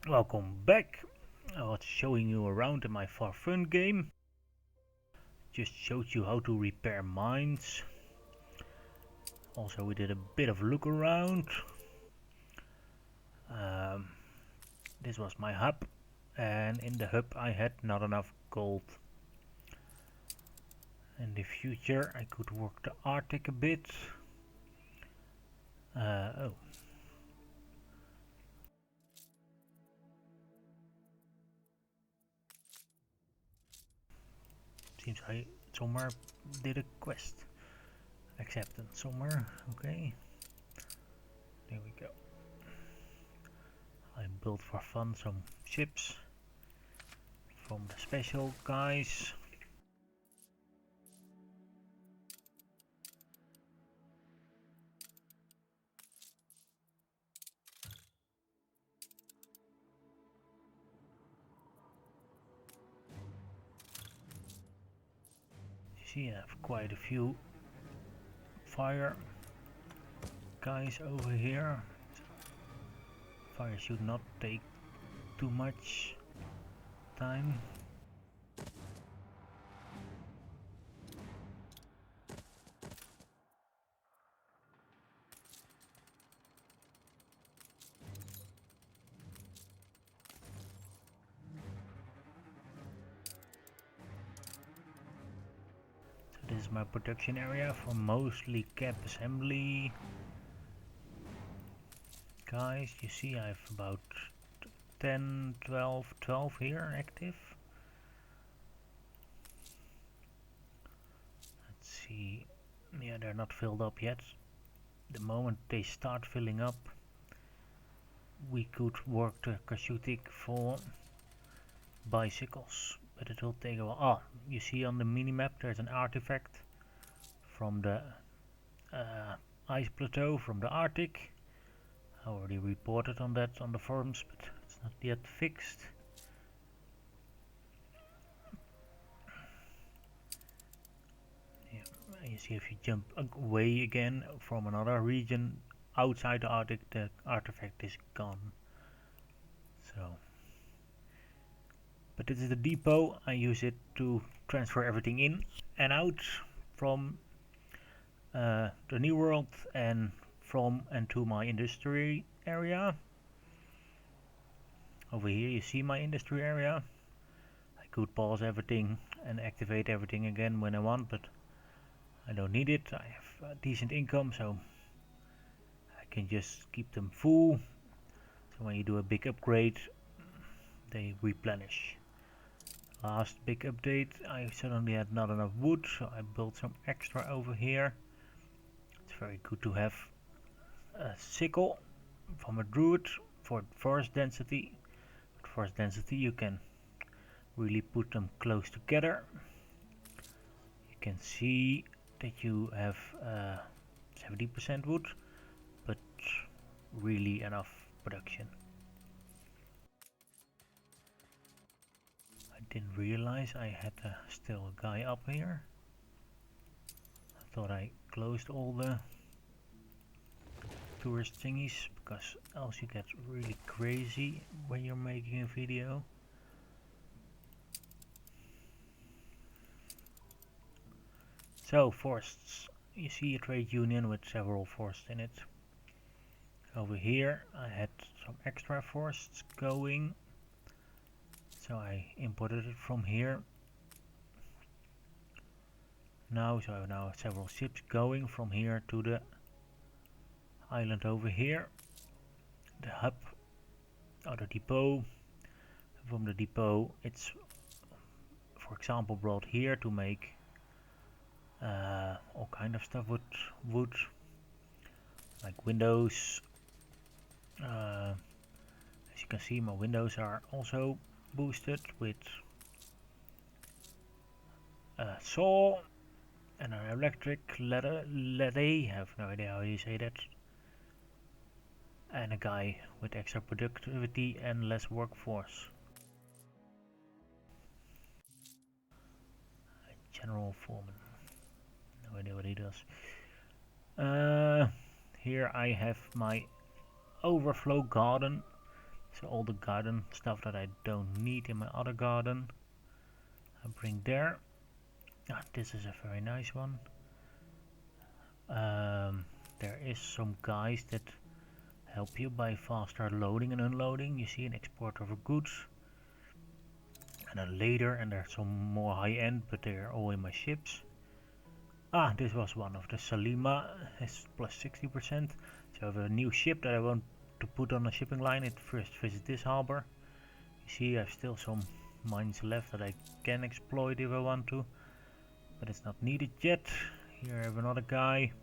Welcome back. I was showing you around in my For Fun game. Just showed you how to repair mines. Also we did a bit of look around. Um, this was my hub, and in the hub I had not enough gold. In the future I could work the Arctic a bit. Oh, seems I somewhere did a quest. Accepted somewhere, okay. There we go. I built for fun some ships from the special guys. You see I have quite a few fire guys over here. Fire should not take too much time. So this is my production area for mostly cap assembly guys. You see I have about 10, 12 here active. Let's see. Yeah, they're not filled up yet. The moment they start filling up, we could work the Kashutik for bicycles, but it will take a while. Ah, you see on the minimap there's an artifact from the ice plateau from the Arctic. I already reported on that on the forums, but it's not yet fixed. Yeah, you see if you jump away again from another region outside the Arctic, the artifact is gone. So, but this is the depot. I use it to transfer everything in and out from the new world and from and to my industry area. Over here you see my industry area. I could pause everything and activate everything again when I want, but I don't need it. I have a decent income, so I can just keep them full. So when you do a big upgrade, they replenish. Last big update, I suddenly had not enough wood, so I built some extra over here. It's very good to have a sickle from a druid for forest density. With forest density you can really put them close together. You can see that you have 70% wood, but really enough production. I didn't realize I had still a guy up here. I thought I closed all the tourist thingies, because else you get really crazy when you're making a video. So forests, you see a trade union with several forests in it. Over here I had some extra forests going, so I imported it from here. So I now have several ships going from here to the island over here, the hub or the depot. From the depot it's for example brought here to make all kind of stuff with wood, like windows. As you can see, my windows are also boosted with a saw and an electric ladder, I have no idea how you say that, and a guy with extra productivity and less workforce. A general foreman, no idea what he does. Here I have my overflow garden, So all the garden stuff that I don't need in my other garden, I bring there. Ah, this is a very nice one. There is some guys that help you by faster loading and unloading. You see an exporter of goods. And then later, and there's some more high end, but they're all in my ships. Ah, this was one of the Salima, it's plus 60%. So I have a new ship that I want to put on a shipping line. It first visits this harbor. You see I have still some mines left that I can exploit if I want to, but it's not needed yet. Here I have another guy.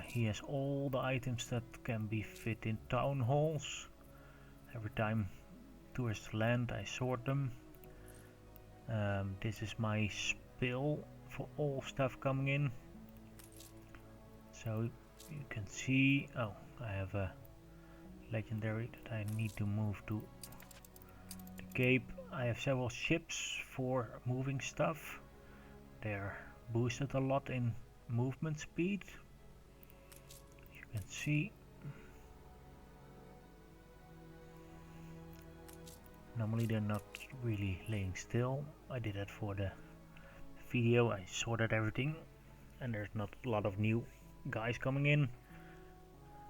He has all the items that can be fit in town halls. Every time tourists land I sort them. This is my spill for all stuff coming in. So you can see, oh, I have a legendary that I need to move to the Cape. I have several ships for moving stuff. They're boosted a lot in movement speed. You can see. Normally they're not really laying still. I did that for the video. I sorted everything and there's not a lot of new guys coming in.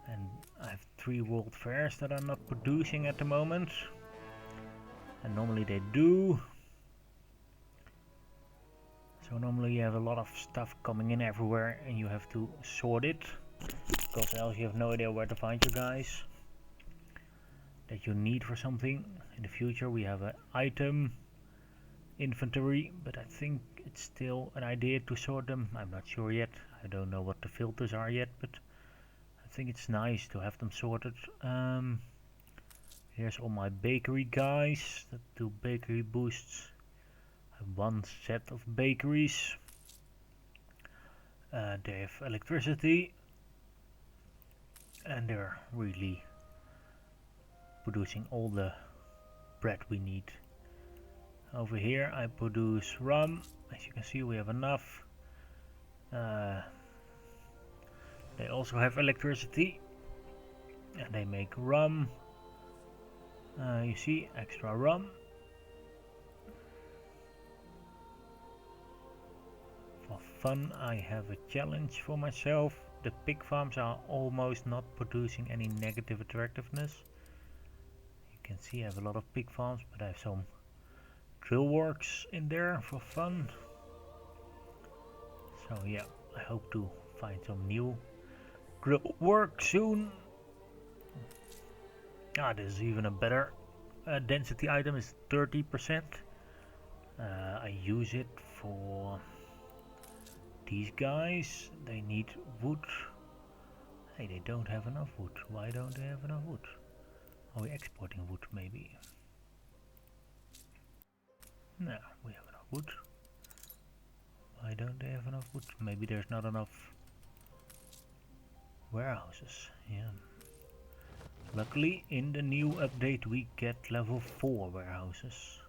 And I have 3 world fairs that are not producing at the moment. And normally they do. So normally you have a lot of stuff coming in everywhere and you have to sort it. Because else you have no idea where to find you guys that you need for something. In the future we have an item inventory, but I think it's still an idea to sort them. I'm not sure yet. I don't know what the filters are yet, but I think it's nice to have them sorted. Here's all my bakery guys that do bakery boosts. I have 1 set of bakeries. They have electricity and they're really producing all the bread we need. Over here I produce rum. As you can see we have enough. They also have electricity and they make rum. You see, extra rum. For fun I have a challenge for myself. The pig farms are almost not producing any negative attractiveness. You can see I have a lot of pig farms, but I have some drill works in there for fun. So yeah, I hope to find some new grill work soon. Ah, this is even a better density item, is 30%. I use it for these guys. They need wood. Hey, they don't have enough wood. Why don't they have enough wood? Are we exporting wood maybe? No, we have enough wood. Why don't they have enough wood? Maybe there's not enough warehouses. Yeah. Luckily, in the new update we get level 4 warehouses.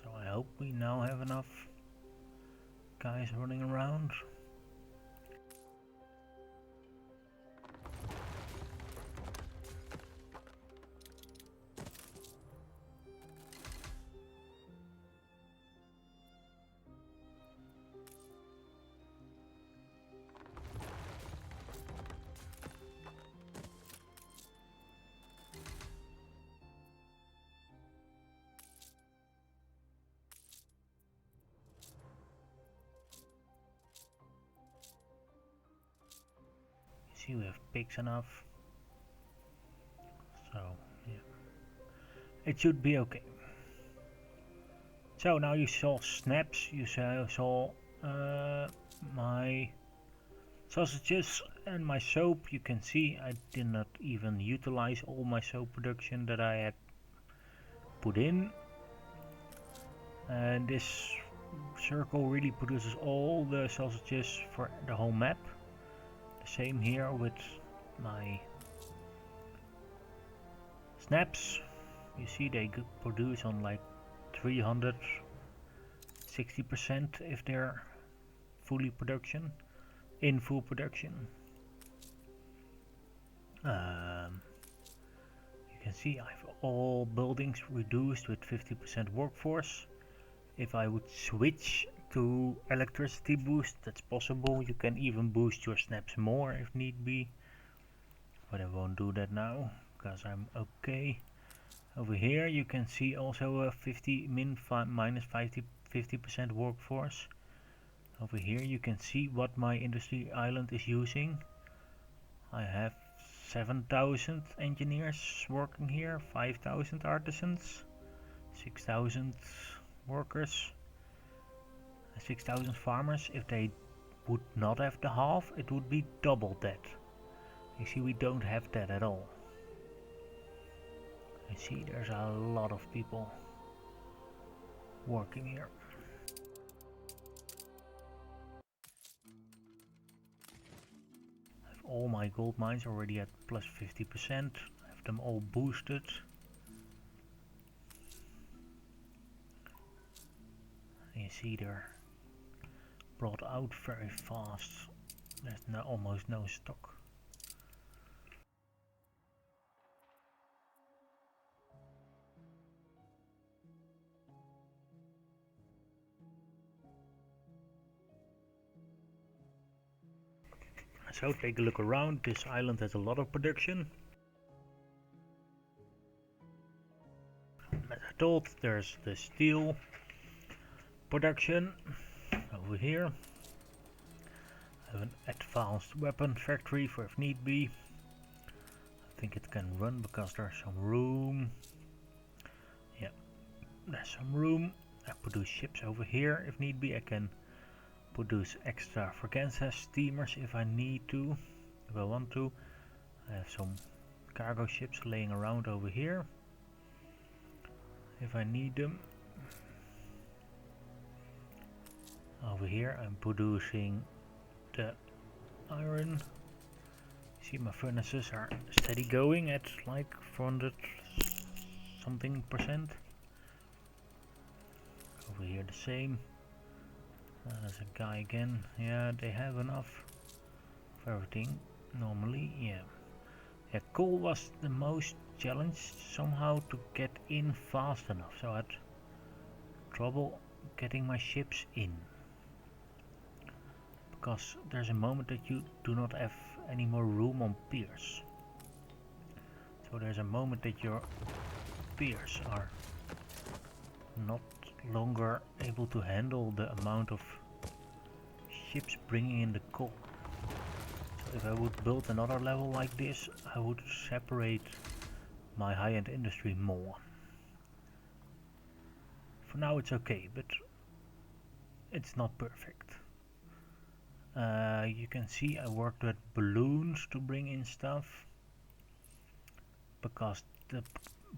So I hope we now have enough guys running around. See, we have pigs enough. So yeah, it should be okay. So now you saw snaps, you saw my sausages and my soap. You can see I did not even utilize all my soap production that I had put in. And this circle really produces all the sausages for the whole map. The same here with my snaps. You see they could produce on like 360% if they're fully production, in full production. You can see I have all buildings reduced with 50% workforce. If I would switch to electricity boost, that's possible. You can even boost your snaps more if need be, but I won't do that now because I'm okay. Over here you can see also a 50% workforce. Over here you can see what my industry island is using. I have 7,000 engineers working here, 5,000 artisans, 6,000 workers, 6,000 farmers. If they would not have the half, it would be double that. You see, we don't have that at all. You see, there's a lot of people working here. I have all my gold mines already at plus 50%. I have them all boosted. And you see they're brought out very fast. There's almost no stock. So take a look around. This island has a lot of production. As I told, there's the steel production over here. I have an advanced weapon factory for if need be. I think it can run because there's some room. Yeah, there's some room. I produce ships over here if need be. I can produce extra Freganza steamers if I need to, if I want to. I have some cargo ships laying around over here if I need them. Over here I'm producing the iron. See, my furnaces are steady going at like 400 something %. Over here the same. There's a guy again. Yeah, they have enough for everything normally. Yeah, coal was the most challenged somehow to get in fast enough, so I had trouble getting my ships in, because there's a moment that you do not have any more room on piers. So there's a moment that your piers are not longer able to handle the amount of ships bringing in the coal. So if I would build another level like this, I would separate my high-end industry more. For now it's okay, but it's not perfect. You can see I worked with balloons to bring in stuff because the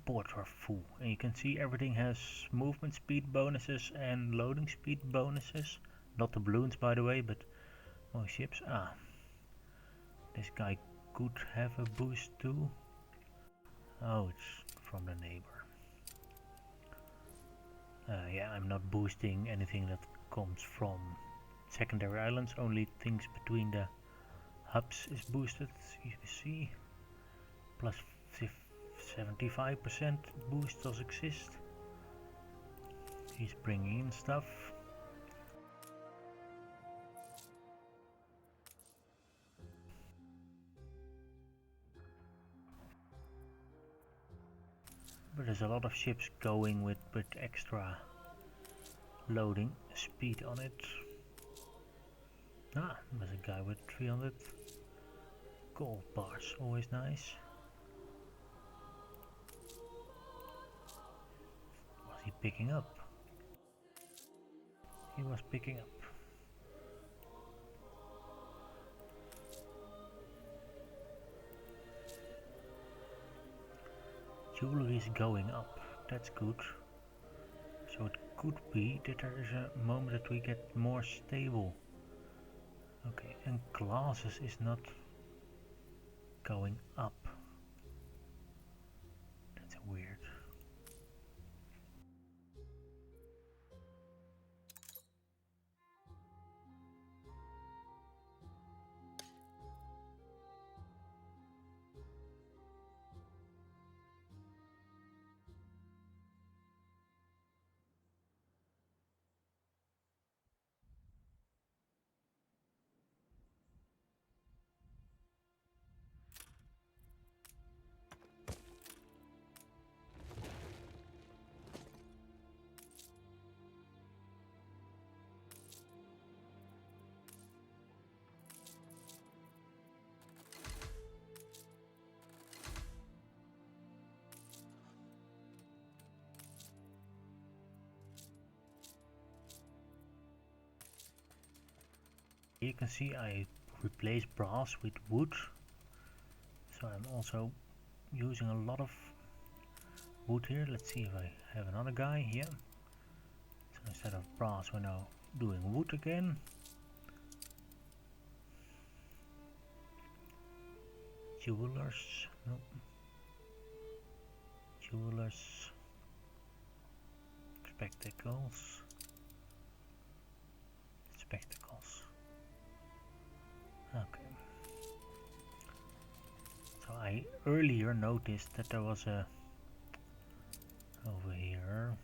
ports are full, and you can see everything has movement speed bonuses and loading speed bonuses. Not the balloons, by the way, but most ships. This guy could have a boost too. Oh, it's from the neighbor. Yeah, I'm not boosting anything that comes from secondary islands. Only things between the hubs is boosted. You can see plus 75% boost does exist. He's bringing in stuff. But there's a lot of ships going with extra loading speed on it. There's a guy with 300 gold bars, always nice. Was he picking up? He was picking up. Jewelry is going up. That's good. So it could be that there is a moment that we get more stable. Okay, and glasses is not going up. That's weird. You can see I replaced brass with wood, so I'm also using a lot of wood here. Let's see if I have another guy here. So instead of brass we're now doing wood again. Jewelers, no. Jewelers, spectacles, spectacles. Okay. So I earlier noticed that there was a over here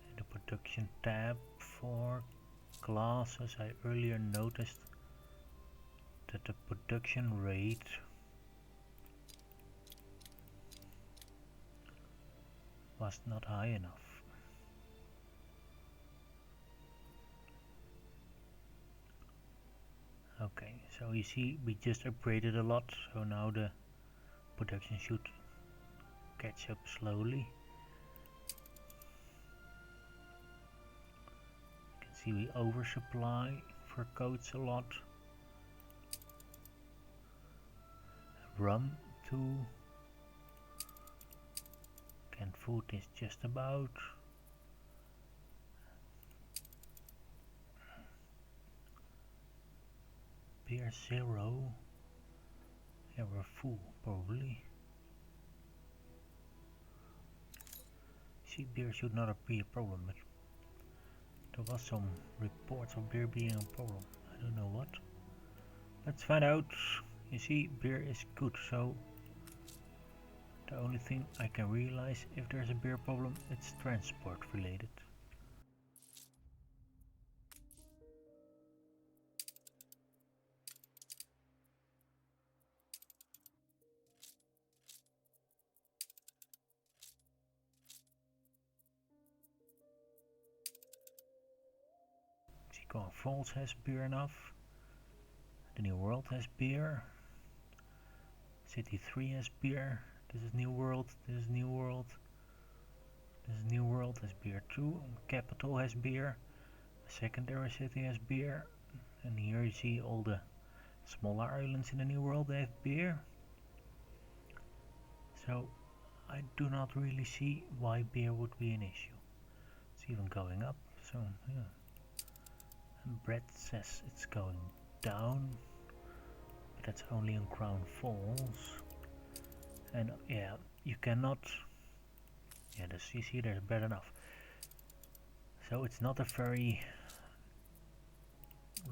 in the production tab for glasses. I earlier noticed that the production rate was not high enough. Okay, so you see we just upgraded a lot, so now the production should catch up slowly. You can see we oversupply for coats a lot. Rum too. Canned food is just about. Beer 0. Yeah, we're full probably. See, beer should not be a problem, but there was some reports of beer being a problem. I don't know what. Let's find out. You see, beer is good, so the only thing I can realize if there's a beer problem, it's transport related. Sequoia Falls has beer enough. The New World has beer. City 3 has beer. This is New World. This is New World. This is New World has beer too. Capital has beer. Secondary City has beer. And here you see all the smaller islands in the New World, they have beer. So I do not really see why beer would be an issue. It's even going up, so yeah. And Brett says it's going down, but that's only on Crown Falls. And yeah, you cannot. Yeah, you see, there's bad enough. So it's not a very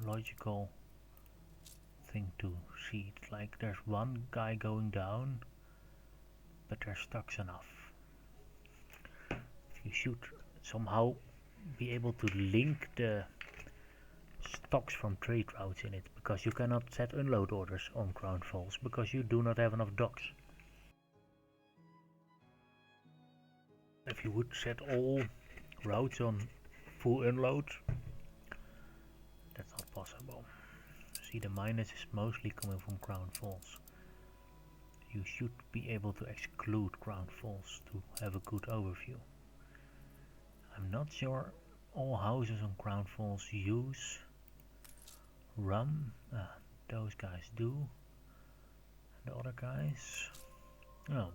logical thing to see. It's like there's one guy going down, but there's stocks enough. You should somehow be able to link the stocks from trade routes in it, because you cannot set unload orders on Crown Falls because you do not have enough docks. If you would set all routes on full unload, that's not possible. See, the minus is mostly coming from Crown Falls. You should be able to exclude Crown Falls to have a good overview. I'm not sure all houses on Crown Falls use rum. Those guys do. The other guys, oh,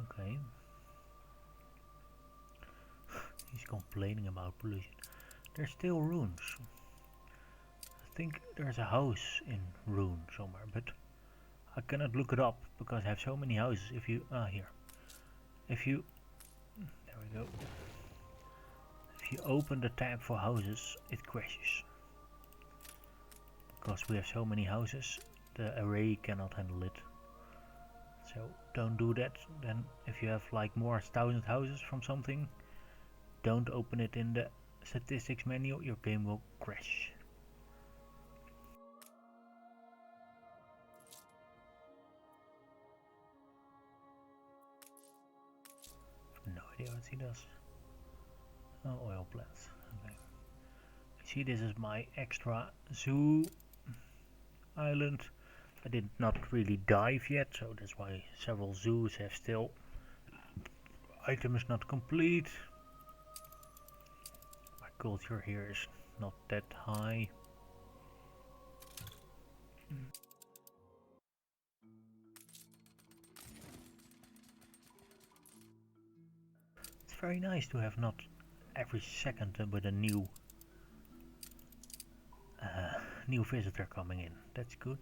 okay. complaining about pollution. There's still ruins. I think there's a house in ruin somewhere, but I cannot look it up because I have so many houses. If you here, if you there we go. If you open the tab for houses, it crashes because we have so many houses. The array cannot handle it. So don't do that. Then if you have like more 1,000 houses from something, don't open it in the statistics menu. Your game will crash. No idea what he does. Oh, oil plants. Okay. See, this is my extra zoo island. I did not really dive yet, so that's why several zoos have still items not complete. My culture here is not that high. It's very nice to have not every second with a new visitor coming in. That's good.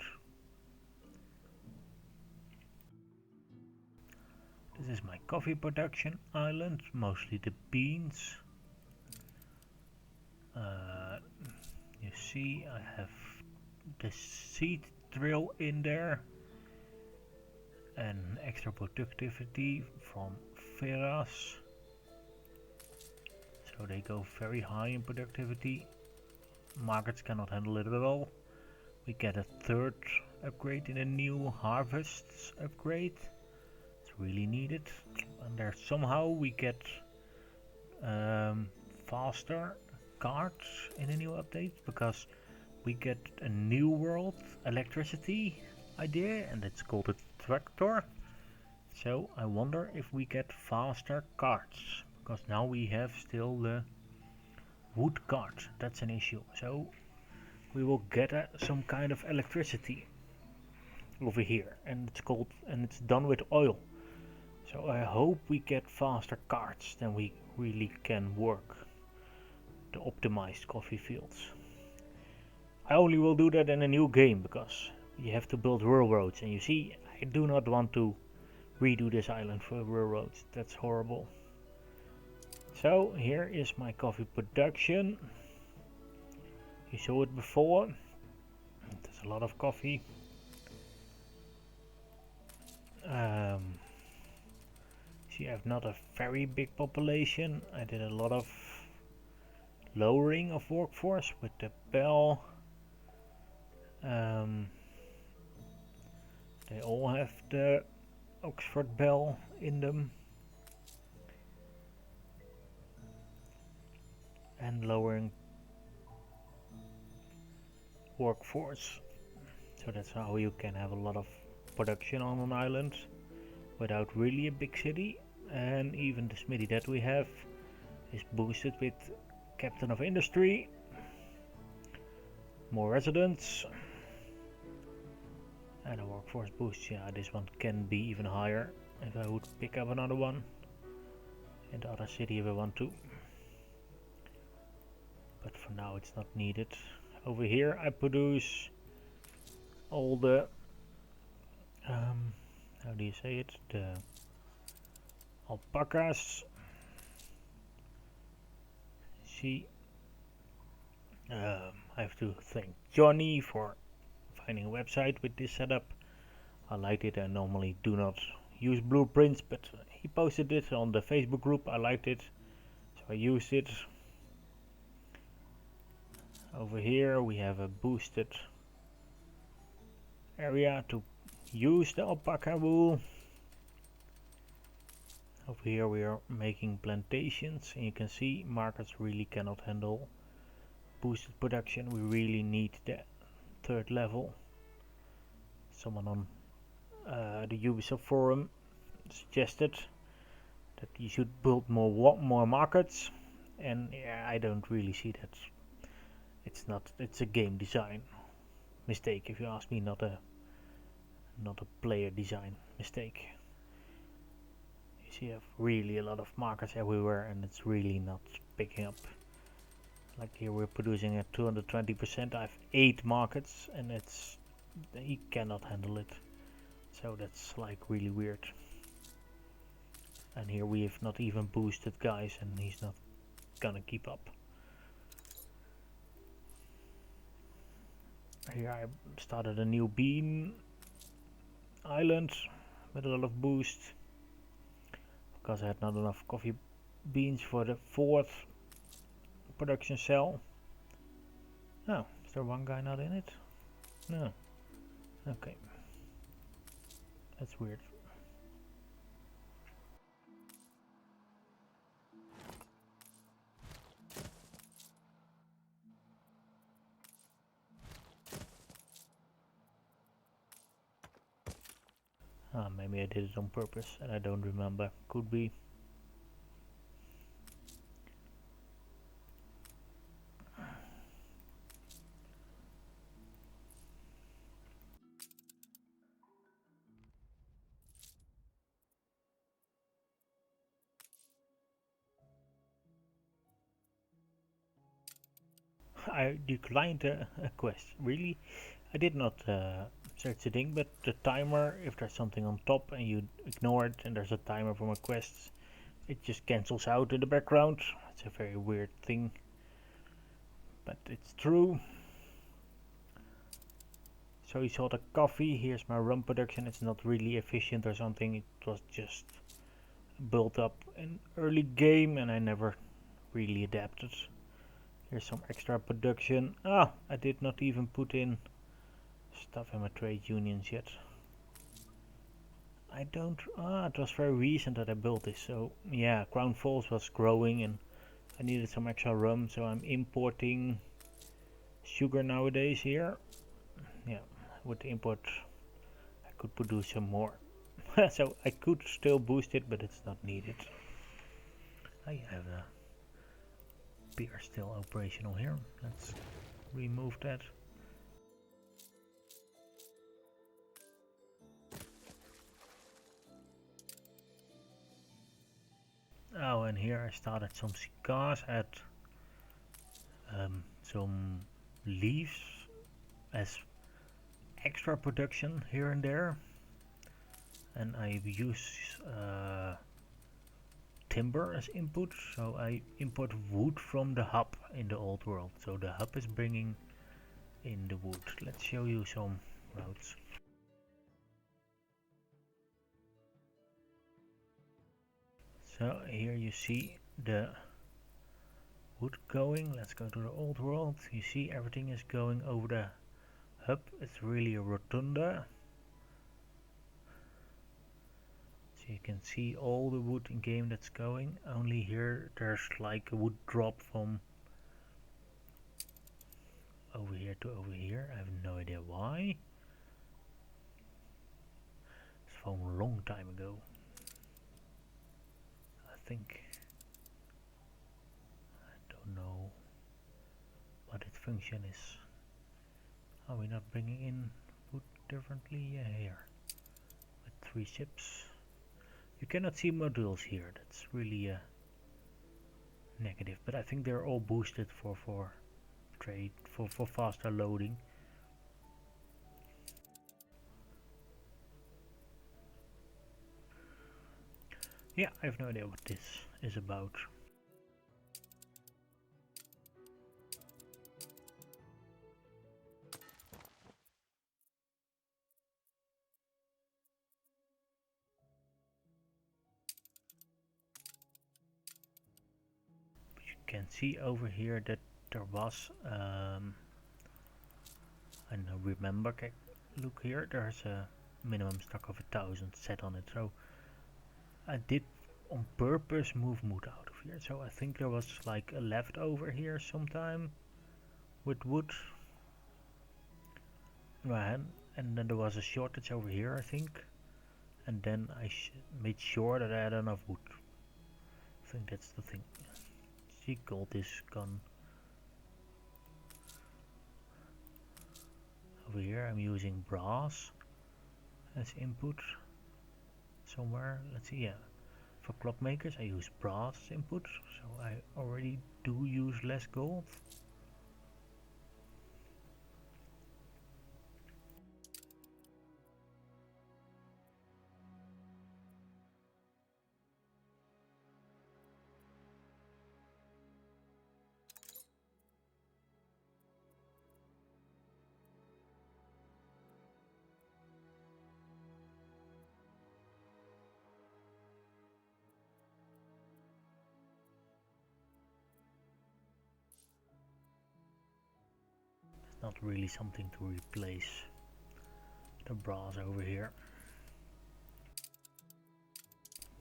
This is my coffee production island, mostly the beans. You see, I have the seed drill in there and extra productivity from Veras. So they go very high in productivity. Markets cannot handle it at all. We get a third upgrade in a new harvests upgrade. It's really needed. And there somehow we get faster cards in a new update because we get a new world electricity idea and it's called a tractor. So I wonder if we get faster cards because now we have still the wood cards. That's an issue. So we will get some kind of electricity over here and it's done with oil. So I hope we get faster cards, then we really can work the optimized coffee fields. I only will do that in a new game because you have to build railroads, and you see, I do not want to redo this island for railroads. That's horrible. So here is my coffee production. You saw it before. There's a lot of coffee. See, I have not a very big population. I did a lot of lowering of workforce with the bell. They all have the Oxford bell in them. And lowering workforce. So that's how you can have a lot of production on an island without really a big city. And even the smithy that we have is boosted with Captain of Industry, more residents, and a workforce boost. Yeah, this one can be even higher if I would pick up another one in the other city if I want to. But for now it's not needed. Over here I produce all the how do you say it? The alpacas. See, I have to thank Johnny for finding a website with this setup. I liked it. I normally do not use blueprints, but he posted it on the Facebook group. I liked it, so I used it. Over here we have a boosted area to use the alpaca wool. Over here we are making plantations, and you can see markets really cannot handle boosted production. We really need the third level. Someone on the Ubisoft forum suggested that you should build more markets, and yeah, I don't really see that. It's a game design mistake, if you ask me, not a player design mistake. You you have really a lot of markers everywhere and it's really not picking up. Like here we're producing at 220%. I have 8 markets and he cannot handle it. So that's like really weird. And here we have not even boosted guys and he's not gonna keep up. Here I started a new bean island with a lot of boost because I had not enough coffee beans for the 4th production cell. Oh, is there one guy not in it? No. Okay. That's weird. Maybe I did it on purpose and I don't remember. Could be. I declined a quest. Really? I did not search the thing, but the timer, if there's something on top and you ignore it and there's a timer for my quests, it just cancels out in the background. It's a very weird thing, but it's true. So you saw the coffee, here's my rum production. It's not really efficient or something, it was just built up in early game and I never really adapted. Here's some extra production. I did not even put in stuff in my trade unions yet. I don't, it was very recent that I built this, so yeah, Crown Falls was growing and I needed some extra rum, so I'm importing sugar nowadays here. Yeah, with the import I could produce some more. So I could still boost it, but it's not needed. I have a beer still operational here. Let's remove that. Oh, and here I started some cigars at some leaves as extra production here and there, and I use timber as input, so I import wood from the hub in the old world, so the hub is bringing in the wood. Let's show you some routes. So here you see the wood going. Let's go to the old world. You see everything is going over the hub. It's really a rotunda. So you can see all the wood in game that's going. Only here there's like a wood drop from over here to over here. I have no idea why. It's from a long time ago. I think. I don't know what its function is. Are we not bringing in wood differently? Yeah, here. With 3 ships. You cannot see modules here. That's really negative. But I think they're all boosted for trade, for faster loading. Yeah, I have no idea what this is about. You can see over here that there was I don't remember, look here, there's a minimum stock of 1,000 set on it, so I did on purpose move wood out of here, so I think there was like a leftover here sometime with wood. Right, and then there was a shortage over here I think, and then I made sure that I had enough wood. I think that's the thing. See, gold is gone. Over here I'm using brass as input somewhere. Let's see, yeah, For clock makers I use brass input, so I already do use less gold. Not really something to replace the brass over here.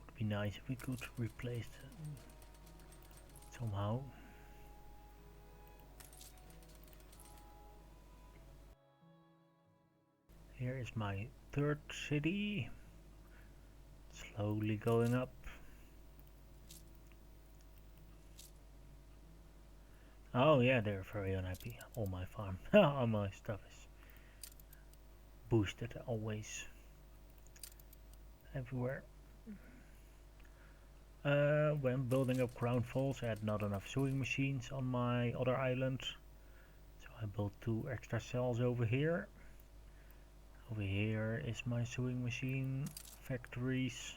Would be nice if we could replace it somehow. Here is my third city, slowly going up. Oh yeah, they're very unhappy. All my farm, all my stuff is boosted always, everywhere. When building up ground falls, I had not enough sewing machines on my other island, so I built 2 extra cells over here. Over here is my sewing machine factories.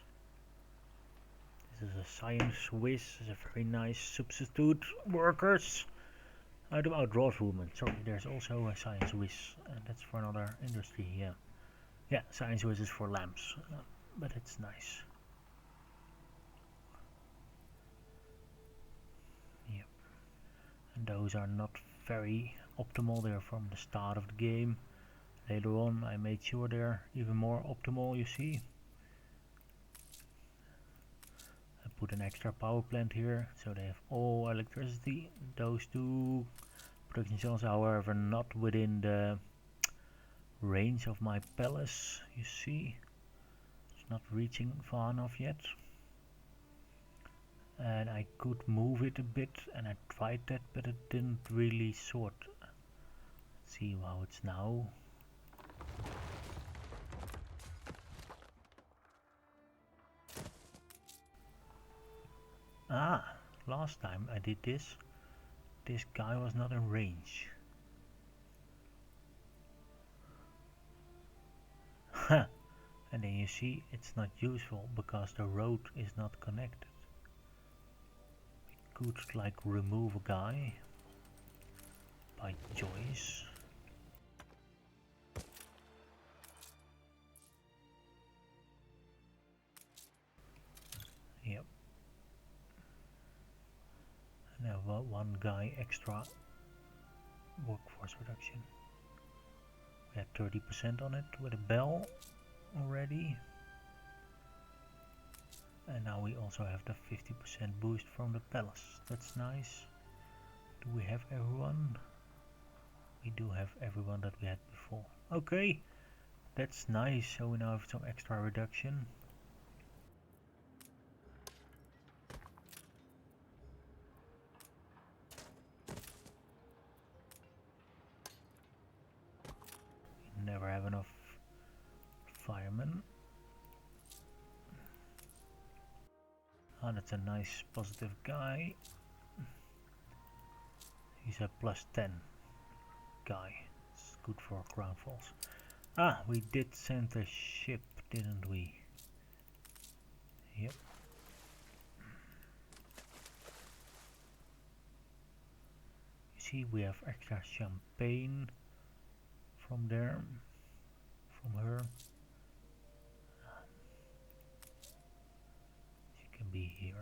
This is a science whiz, is a very nice substitute workers. Outdoors woman, sorry, there's also a science whiz, and that's for another industry, yeah. Yeah, science whiz is for lamps, but it's nice. Yep. And those are not very optimal, they're from the start of the game. Later on I made sure they're even more optimal, you see. I put an extra power plant here, so they have all electricity. Those 2 production cells, however, not within the range of my palace, you see. It's not reaching far enough yet. And I could move it a bit, and I tried that, but it didn't really sort. Let's see how it's now. Ah, last time I did this guy was not in range. And then you see it's not useful because the road is not connected. We could like remove a guy by choice. Yep. And now 1 guy extra workforce reduction. We had 30% on it with a bell already. And now we also have the 50% boost from the palace. That's nice. Do we have everyone? We do have everyone that we had before. Okay, that's nice. So we now have some extra reduction. Never have enough firemen. Ah, that's a nice positive guy. He's a +10 guy. It's good for ground falls. Ah, we did send a ship, didn't we? Yep. You see, we have extra champagne from there, from her. She can be here.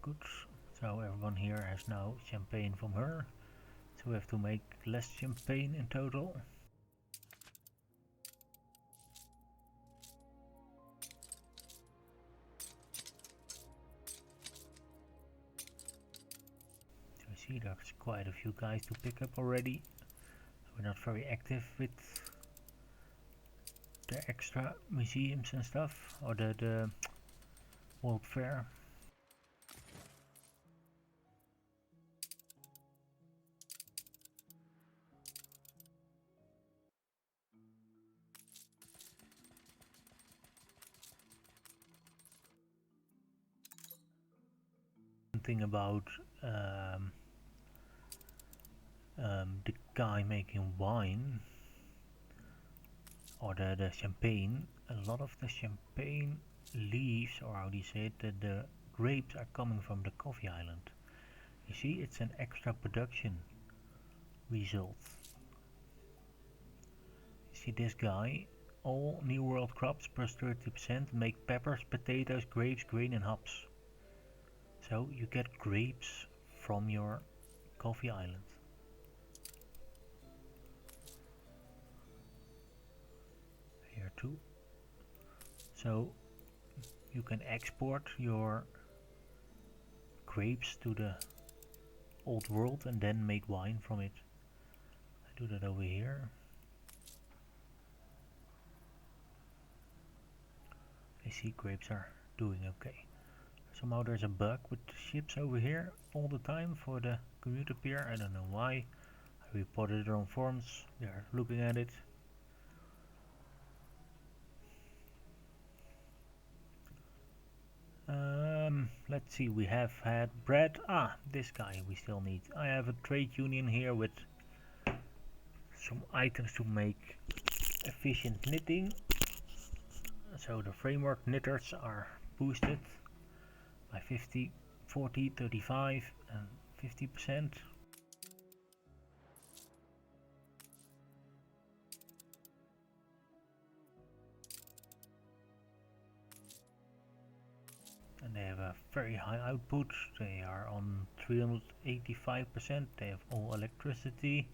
Good. So everyone here has now champagne from her. So we have to make less champagne in total. So I see there's quite a few guys to pick up already. We're not very active with the extra museums and stuff, or the World Fair. Thing about the guy making wine, or the champagne. A lot of the champagne leaves, or how do you say it, the grapes are coming from the coffee island. You see, it's an extra production result. You see this guy, all New World crops plus 30% make peppers, potatoes, grapes, grain and hops. So you get grapes from your coffee island. Here too. So you can export your grapes to the old world and then make wine from it. I do that over here. I see grapes are doing okay. Somehow there's a bug with the ships over here all the time for the commuter pier. I don't know why. I reported it on forums. They're looking at it. Let's see, we have had bread. This guy we still need. I have a trade union here with some items to make efficient knitting. So the framework knitters are boosted by 50, 40, 35 and 50%. And they have a very high output. They are on 385%. They have all electricity.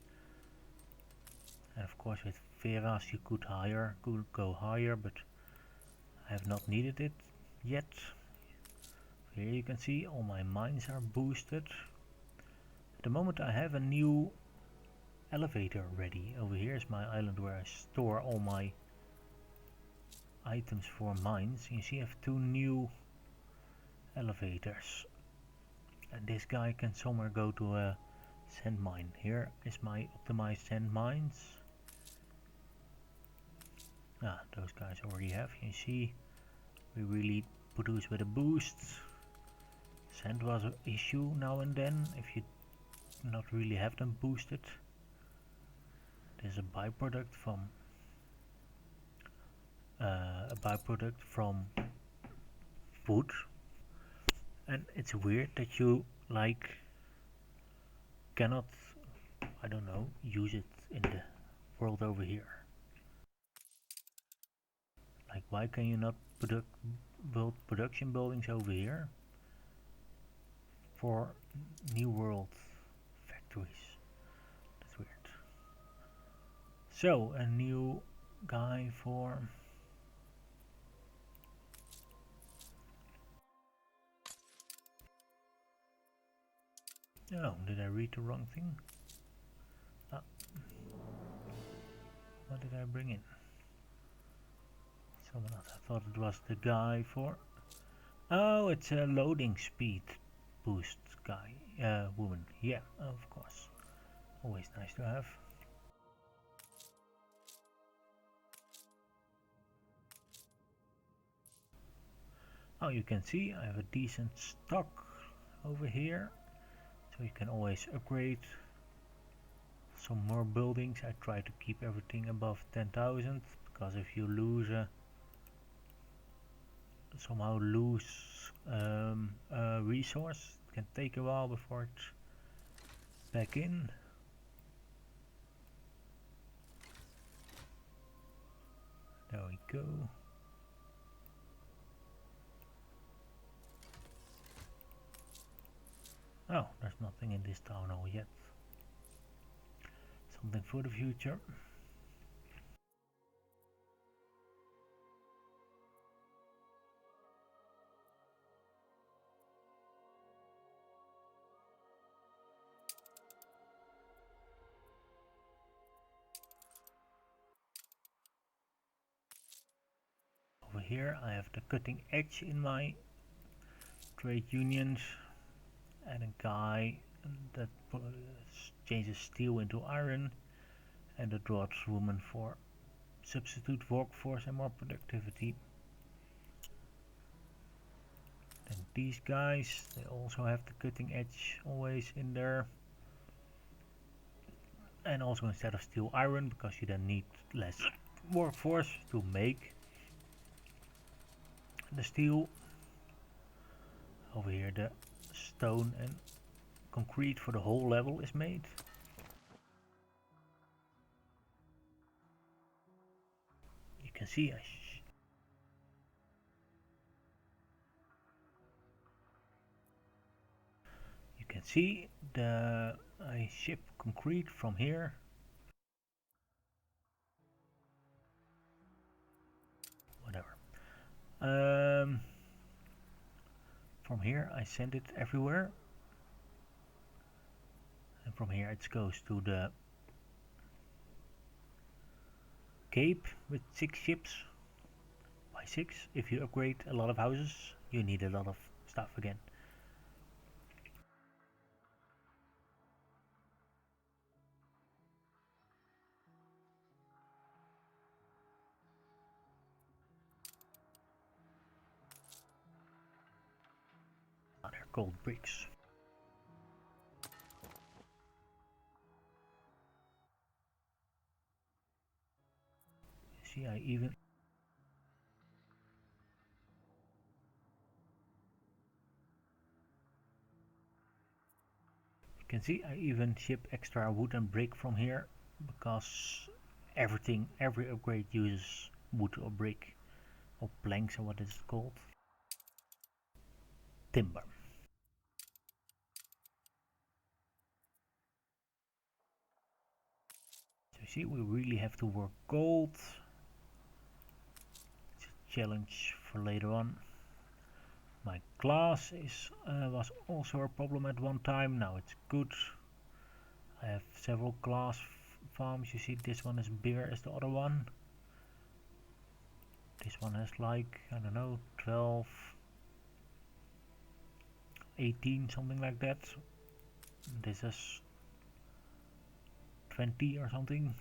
And of course with Veras you could go higher, but I have not needed it yet. Here you can see all my mines are boosted. At the moment I have a new elevator ready. Over here is my island where I store all my items for mines. You see I have two new elevators. And this guy can somewhere go to a sand mine. Here is my optimized sand mines. Those guys already have. You see we really produce with a boost. Sand was an issue now and then if you not really have them boosted. There's a byproduct from wood, and it's weird that you cannot, I don't know, use it in the world over here. Like, why can you not build production buildings over here for new world factories? That's weird. So a new guy for did I read the wrong thing? What did I bring in? Someone else. I thought it was the guy for... Oh, it's a loading speed boost guy. Woman. Yeah, of course. Always nice to have. Oh, you can see I have a decent stock over here. So you can always upgrade some more buildings. I try to keep everything above 10,000 because if you somehow lose a resource, it can take a while before it's back in. There we go. Oh, there's nothing in this town hall yet. Something for the future. here I have the cutting edge in my trade unions, and a guy that changes steel into iron, and a draughtswoman for substitute workforce and more productivity. Then these guys, they also have the cutting edge always in there, and also instead of steel, iron, because you then need less workforce to make the steel. Over here the stone and concrete for the whole level is made. You can see I ship concrete from here. Whatever. From here I send it everywhere, and from here it goes to the Cape with 6 ships by 6. If you upgrade a lot of houses, you need a lot of stuff again. They're called bricks. See, you can see I even ship extra wood and brick from here, because every upgrade uses wood or brick or planks, or what is it called? Timber. So you see, we really have to work gold. It's a challenge for later on. My glass was also a problem at one time. Now it's good. I have several glass farms. You see, this one is bigger as the other one. This one has like, I don't know, 12, 18, something like that. This is 20 or something.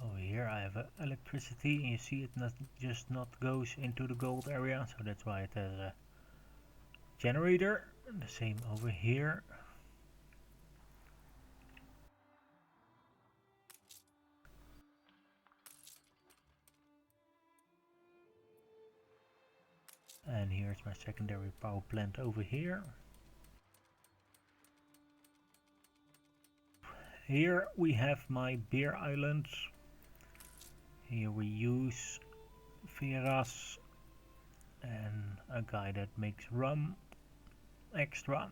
Over here I have electricity, and you see it not goes into the gold area, so that's why it has a generator. The same over here. And here's my secondary power plant over here. Here we have my beer island. Here we use Veras and a guy that makes rum extra.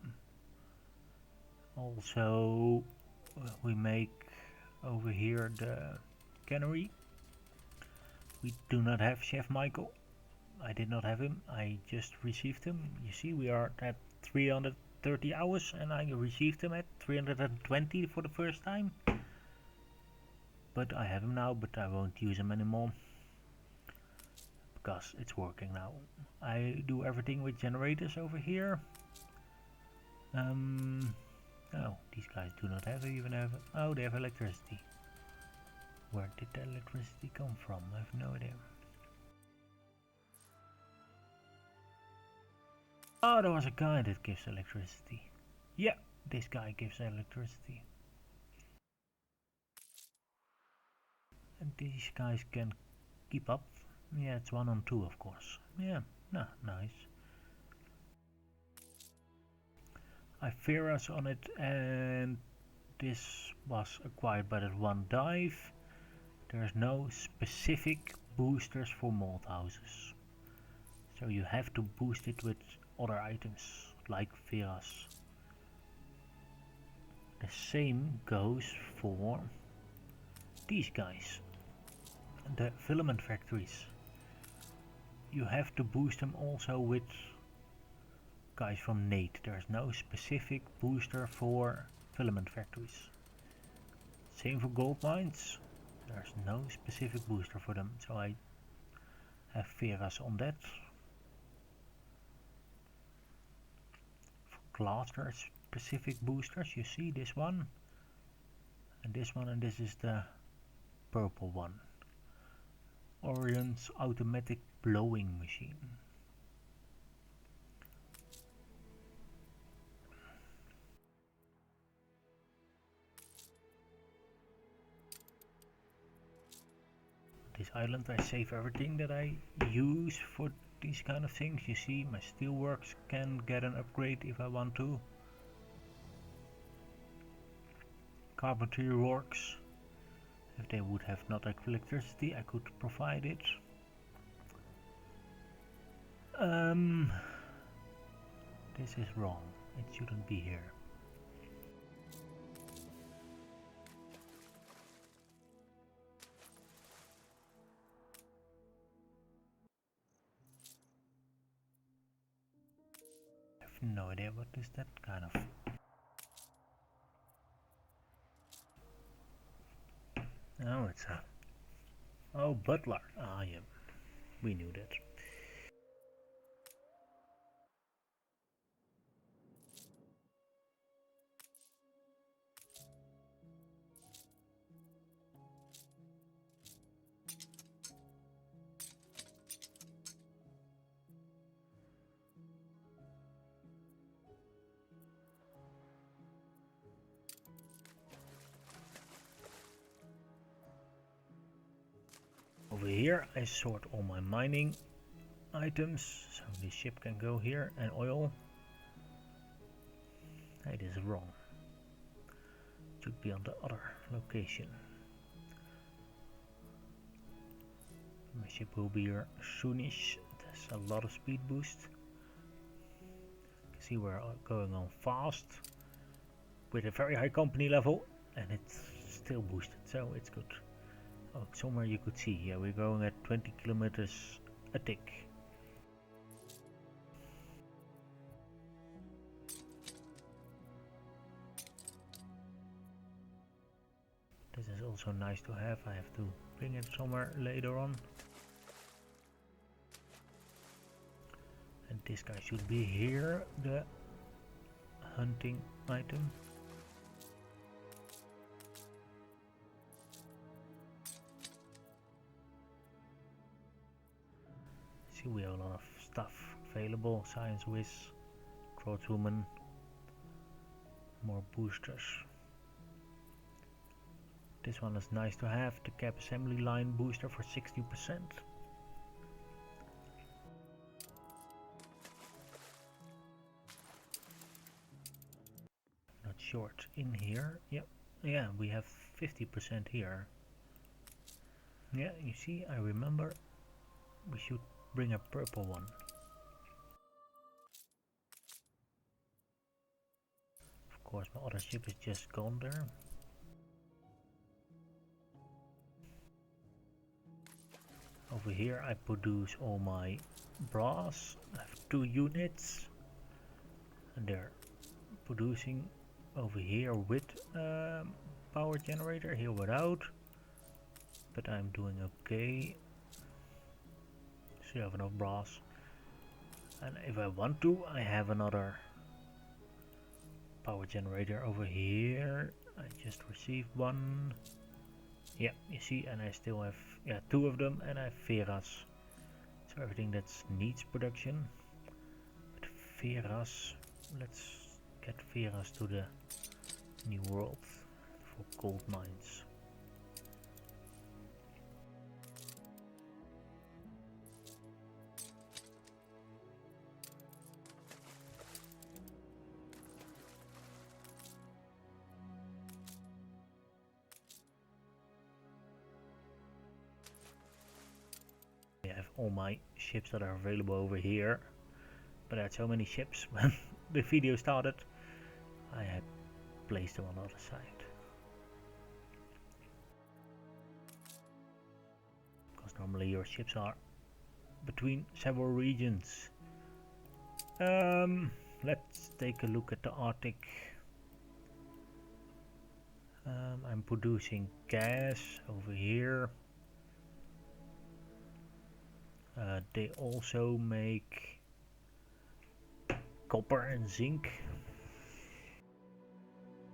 Also we make over here the cannery. We do not have Chef Michael. I did not have him, I just received him. You see, we are at 330 hours and I received him at 320 for the first time. But I have him now, but I won't use him anymore, because it's working now. I do everything with generators over here. Oh, these guys do not even have, oh, they have electricity. Where did the electricity come from? I have no idea. Oh, there was a guy that gives electricity. Yeah, this guy gives electricity. And these guys can keep up. Yeah, it's 1 on 2, of course. Yeah, no, nice. I Veras on it, and this was acquired by that one dive. There's no specific boosters for mold houses, so you have to boost it with other items like Veras. The same goes for these guys, the filament factories. You have to boost them also with guys from Nate. There's no specific booster for filament factories. Same for gold mines. There's no specific booster for them, so I have Veras on that. For glass there's specific boosters. You see this one, and this is the purple one. Orion's automatic blowing machine. This island I save everything that I use for these kind of things. You see, my steelworks can get an upgrade if I want to. Carpentry works. If they would have not electricity, I could provide it. This is wrong. It shouldn't be here. I have no idea what is that kind of. Oh, it's a. Oh, butler. Ah, yeah. We knew that. Over here I sort all my mining items, so this ship can go here, and oil. It is wrong. It should be on the other location. My ship will be here soonish. It has a lot of speed boost. You can see we're going on fast with a very high company level, and it's still boosted, so it's good. Oh, somewhere you could see, yeah, we're going at 20 kilometers a tick. This is also nice to have. I have to bring it somewhere later on. And this guy should be here, the hunting item. See, we have a lot of stuff available. Science Whiz, Trollswoman, more boosters. This one is nice to have, the cap assembly line booster for 60%. Not short in here. Yep. Yeah, we have 50% here. Yeah, you see, I remember we should bring a purple one. Of course, my other ship is just gone there. Over here I produce all my brass. I have 2 units and they're producing over here with power generator, here without, but I'm doing okay. So you have enough brass, and if I want to I have another power generator over here. I just received one. Yeah, you see, and I still have 2 of them, and I have Veras. So everything that needs production. But Veras, let's get Veras to the new world for gold mines. I have all my ships that are available over here, but I had so many ships when the video started, I had placed them on the other side. Because normally your ships are between several regions. Let's take a look at the Arctic. I'm producing gas over here. They also make copper and zinc.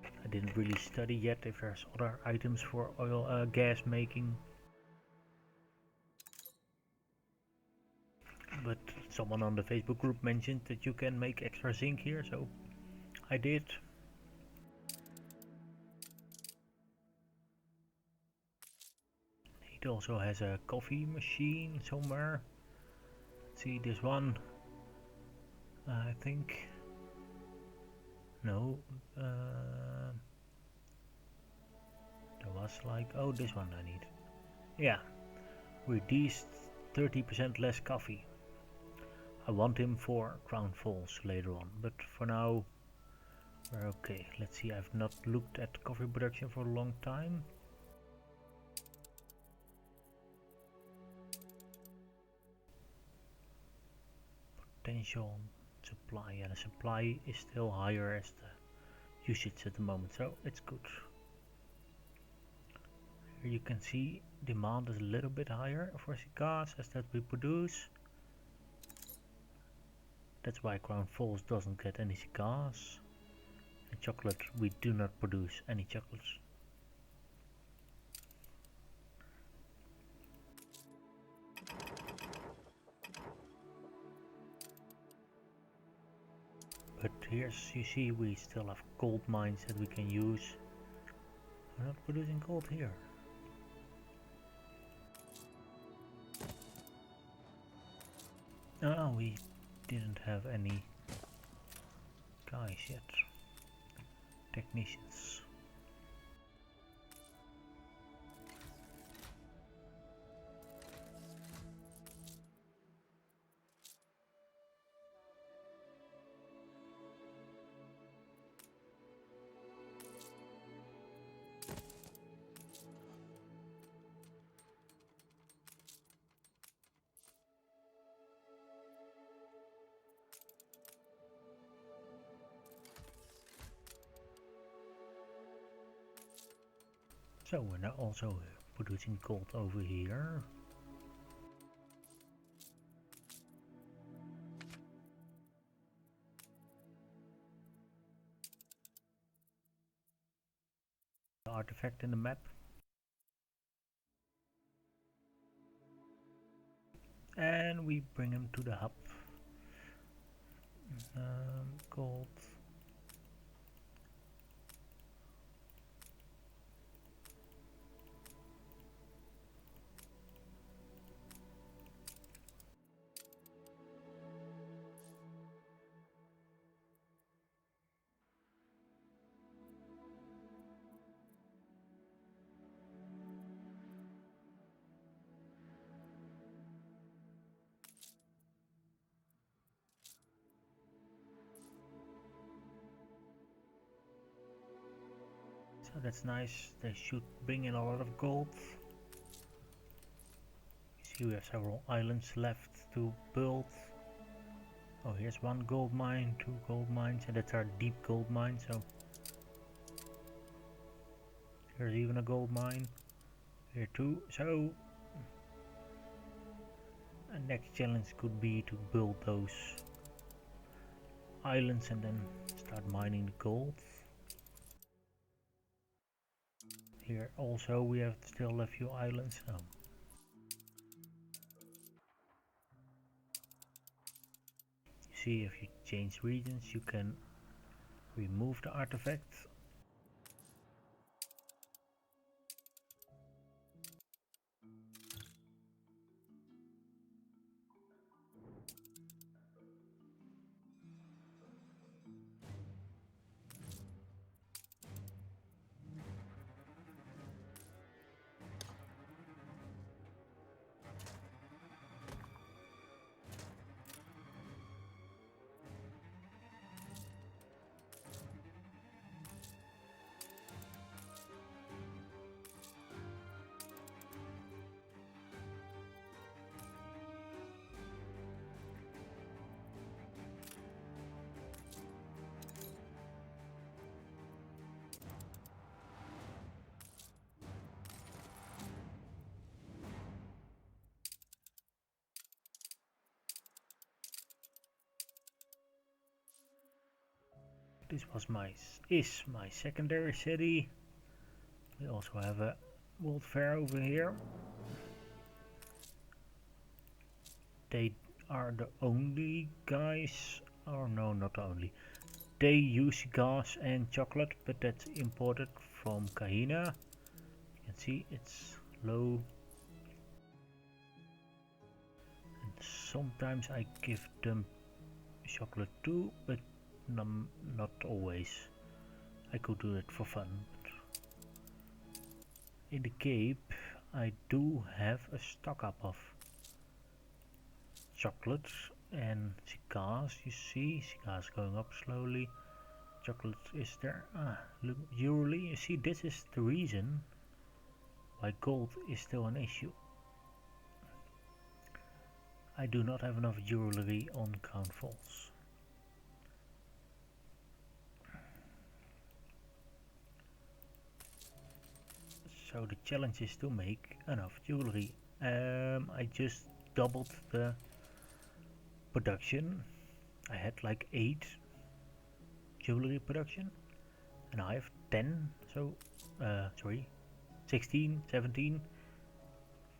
I didn't really study yet if there's other items for oil gas making. But someone on the Facebook group mentioned that you can make extra zinc here, so I did. It also has a coffee machine somewhere. Let's see, this one. I think. No. There was like. Oh, this one I need. Yeah. Reduced 30% less coffee. I want him for Crown Falls later on, but for now we're okay. Let's see, I've not looked at coffee production for a long time. Potential supply, yeah, the supply is still higher as the usage at the moment, so it's good. Here you can see demand is a little bit higher for cigars as that we produce. That's why Crown Falls doesn't get any cigars. And chocolate, we do not produce any chocolates. But here's, you see, we still have gold mines that we can use. We're not producing gold here. Oh, we didn't have any guys yet. Technicians. So we're now also producing gold over here. The artifact in the map. And we bring him to the hub. Gold. So that's nice. They should bring in a lot of gold. You see we have several islands left to build. Oh, here's one gold mine, 2 gold mines, and that's our deep gold mine, so here's even a gold mine. Here too, so a next challenge could be to build those islands and then start mining the gold. Here also we have still a few islands. You see, if you change regions you can remove the artifacts. this is my secondary city. We also have a World Fair over here. They are the only guys, or no, not only. They use gas and chocolate, but that's imported from Kahina. You can see it's low. And sometimes I give them chocolate too, but not always. I could do it for fun. But in the Cape, I do have a stock up of chocolates and cigars. You see, cigars going up slowly. Chocolate is there. Look, jewelry. You see, this is the reason why gold is still an issue. I do not have enough jewelry on Crown Falls. So the challenge is to make enough jewelry. I just doubled the production. I had like 8 jewelry production and I have 10, so 16, 17.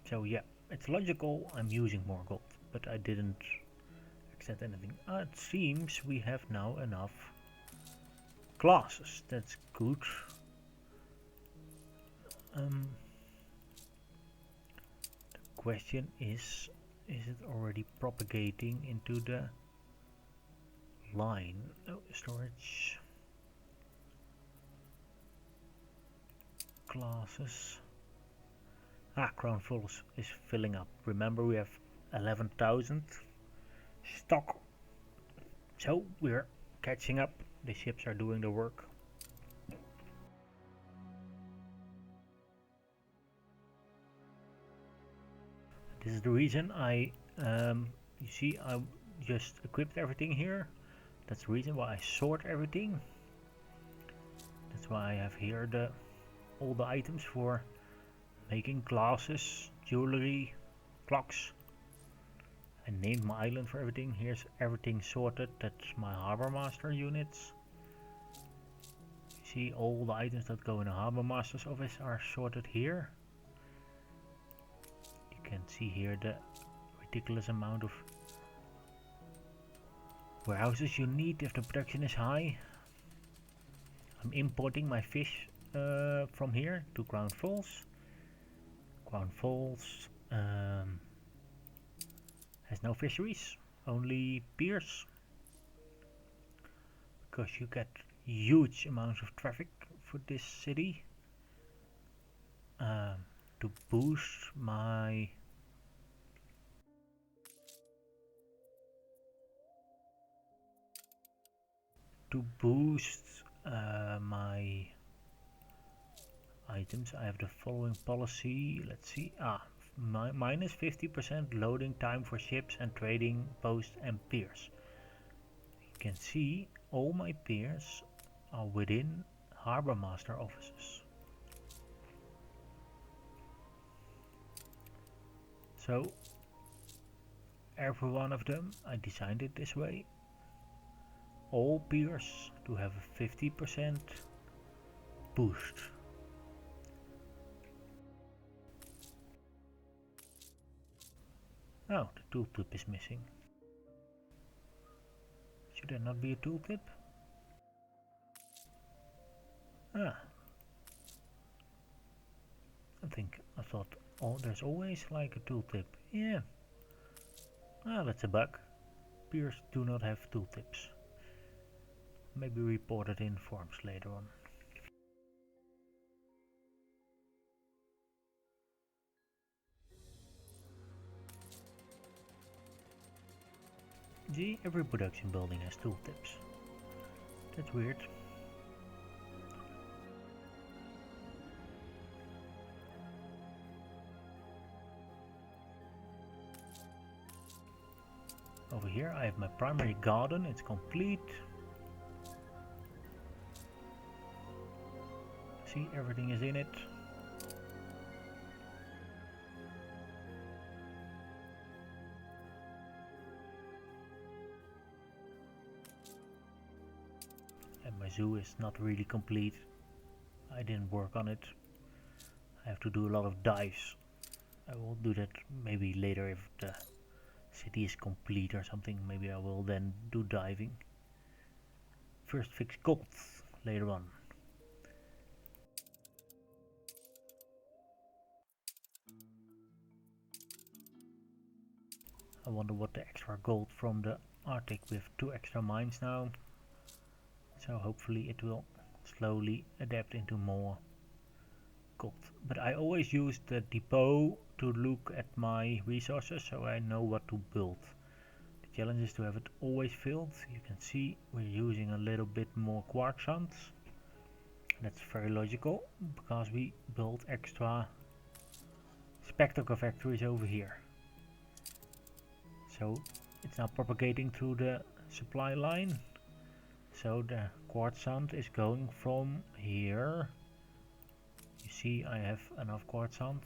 So yeah, it's logical I'm using more gold, but I didn't accept anything. It seems we have now enough glasses. That's good. The question is it already propagating into the line? Oh, storage. Glasses. Crown Falls is filling up. Remember, we have 11,000 stock. So we're catching up. The ships are doing the work. This is the reason you see, I just equipped everything here. That's the reason why I sort everything. That's why I have here all the items for making glasses, jewelry, clocks. I named my island for everything. Here's everything sorted. That's my Harbor Master units. You see, all the items that go in the Harbor Master's office are sorted here. You can see here the ridiculous amount of warehouses you need if the production is high. I'm importing my fish from here to Crown Falls. Crown Falls has no fisheries, only piers, because you get huge amounts of traffic for this city. To boost my my items, I have the following policy. Let's see. Minus 50% loading time for ships and trading posts and piers. You can see all my piers are within Harbor Master offices. So every one of them, I designed it this way. All piers to have a 50% boost. Oh, the tooltip is missing. Should there not be a tooltip? I thought, there's always like a tooltip. Yeah. That's a bug. Piers do not have tooltips. Maybe report it in forums later on. See, every production building has tooltips. That's weird. Over here I have my primary garden, it's complete. See, everything is in it. And my my zoo is not really complete. I didn't work on it. I have to do a lot of dives. I will do that maybe later if the city is complete or something. Maybe I will then do diving. First fix gold later on. I wonder what the extra gold from the Arctic with 2 extra mines now. So hopefully it will slowly adapt into more gold. But I always use the depot to look at my resources so I know what to build. The challenge is to have it always filled. You can see we're using a little bit more quartz sand. That's very logical because we built extra spectacle factories over here. So it's now propagating through the supply line. So the quartz sand is going from here. You see I have enough quartz sand.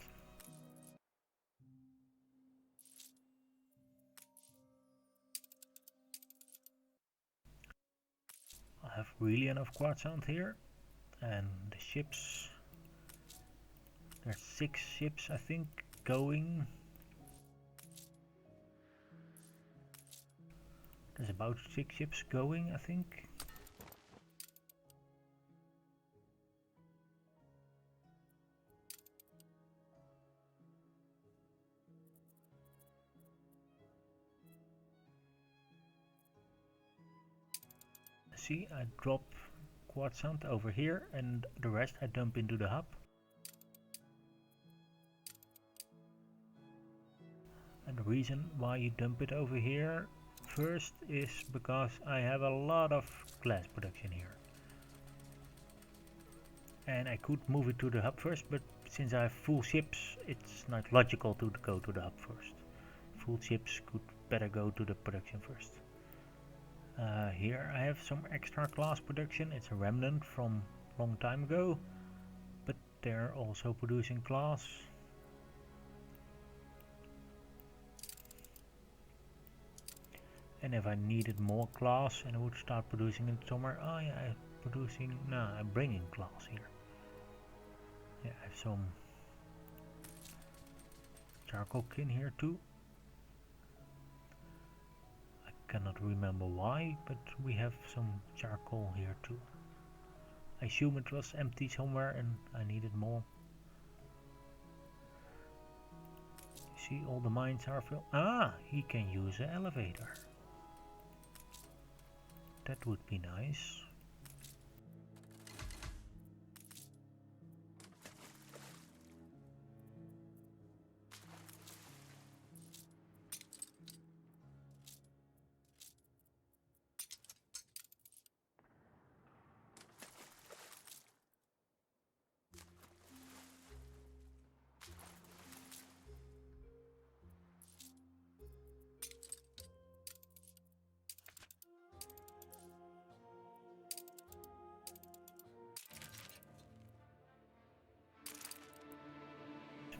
I have really enough quartz sand here. And the ships, there's 6 ships I think going. There's about 6 ships going I think. See, I drop quartz sand over here and the rest I dump into the hub. And the reason why you dump it over here first is because I have a lot of glass production here. And I could move it to the hub first, but since I have full ships, it's not logical to go to the hub first. Full ships could better go to the production first. Here I have some extra glass production. It's a remnant from long time ago, but they're also producing glass. And if I needed more glass and I would start producing it somewhere, I'm bringing glass here. Yeah, I have some charcoal in here too. I cannot remember why, but we have some charcoal here too. I assume it was empty somewhere and I needed more. You see, all the mines are filled. Ah, he can use an elevator. That would be nice.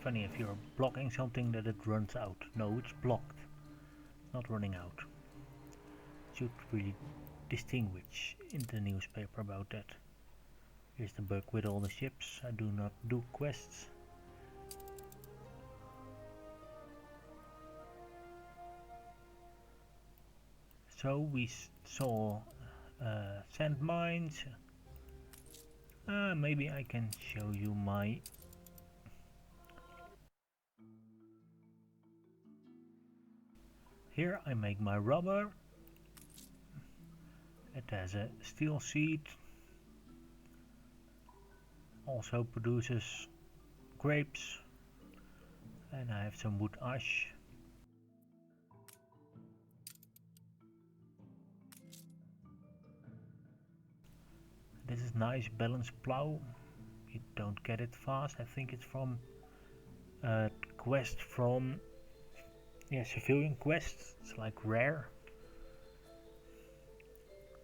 Funny if you're blocking something that it runs out. No, it's blocked. It's not running out. Should really distinguish in the newspaper about that. Here's the bug with all the ships. I do not do quests. So we saw sand mines. Maybe I can show you my here I make my rubber. It has a steel seed. Also produces grapes. And I have some wood ash. This is nice balanced plow. You don't get it fast. I think it's from a quest from civilian quests. It's like rare.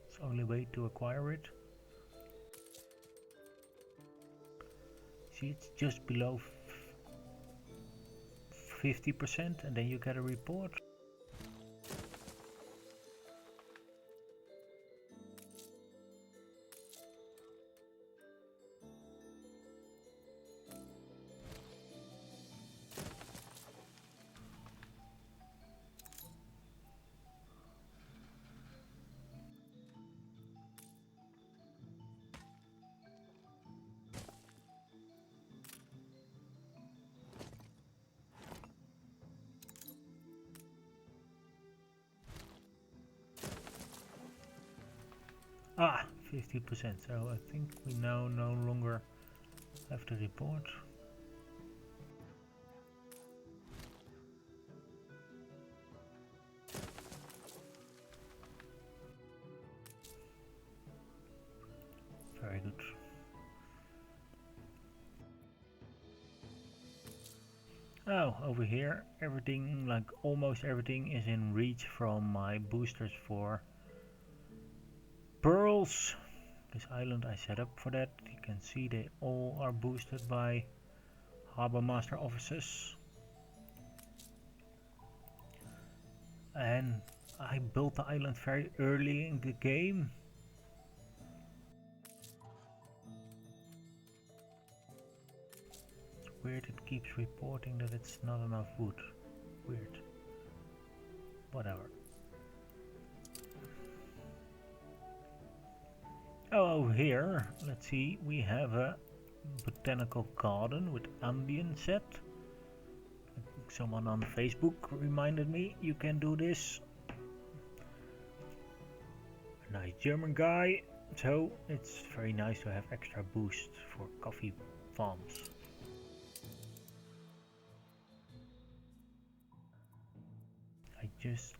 It's the only way to acquire it. See, it's just below 50% and then you get a report. Ah, 50%. So I think we now no longer have to report. Very good. Oh, over here, everything, like almost everything, is in reach from my boosters for pearls. This island I set up for that. You can see they all are boosted by Harbor Master officers. And I built the island very early in the game. Weird, it keeps reporting that it's not enough wood. Weird. Whatever. Oh, over here, let's see, we have a Botanical Garden with ambient set. Someone on Facebook reminded me you can do this. A nice German guy, so it's very nice to have extra boost for coffee farms. I just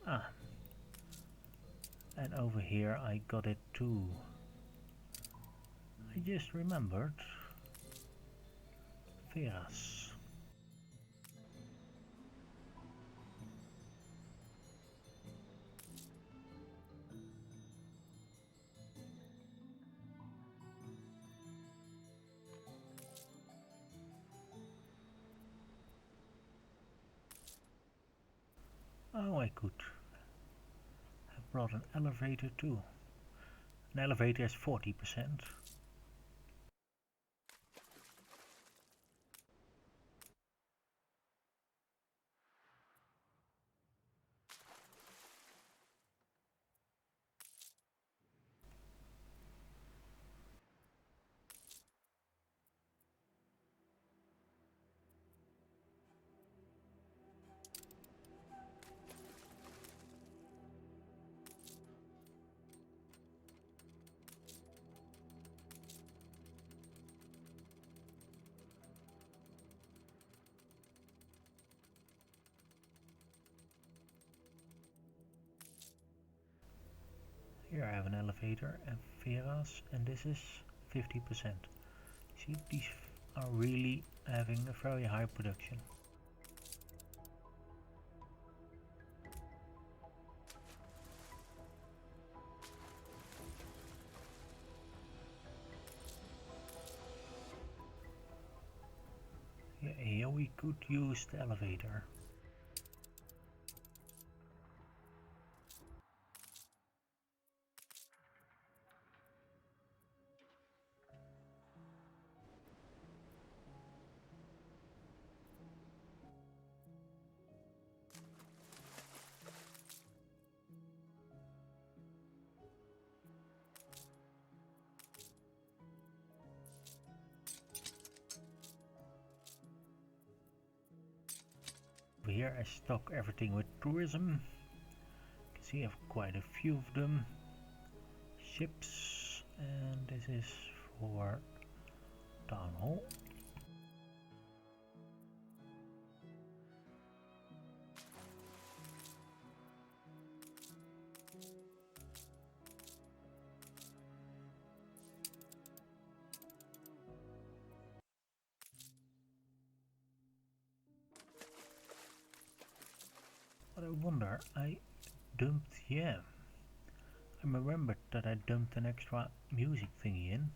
and over here I got it too. I just remembered Veras. Oh, I could have brought an elevator too. An elevator is 40%. Here I have an elevator and Veras, and this is 50%. See, these are really having a very high production. Yeah, here we could use the elevator. Over here I stock everything with tourism. You can see I have quite a few of them. Ships, and this is for Town Hall. But I wonder, I dumped, yeah, I remembered that I dumped an extra music thingy in.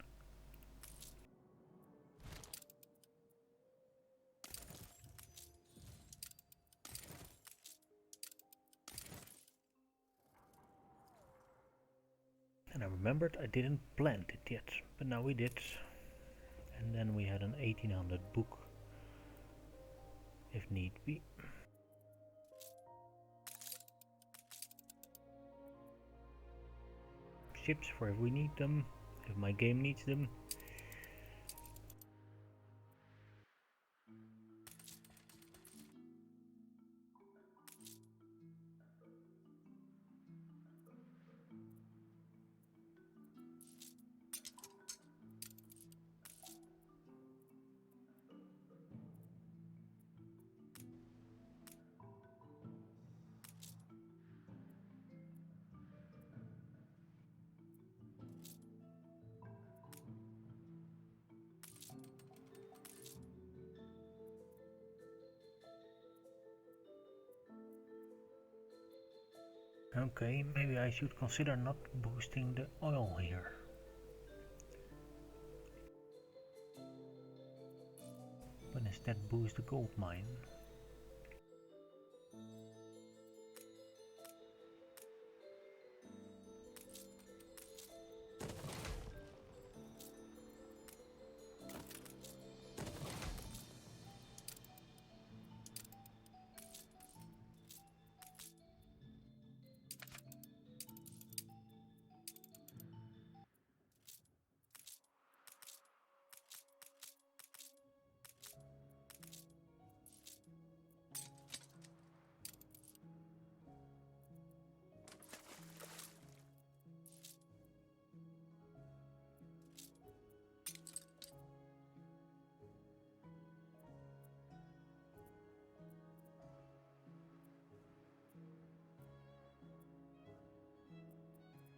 And I remembered I didn't plant it yet, but now we did. And then we had an 1800 book, if need be. Ships for if we need them, if my game needs them. Okay, maybe I should consider not boosting the oil here. But instead boost the gold mine.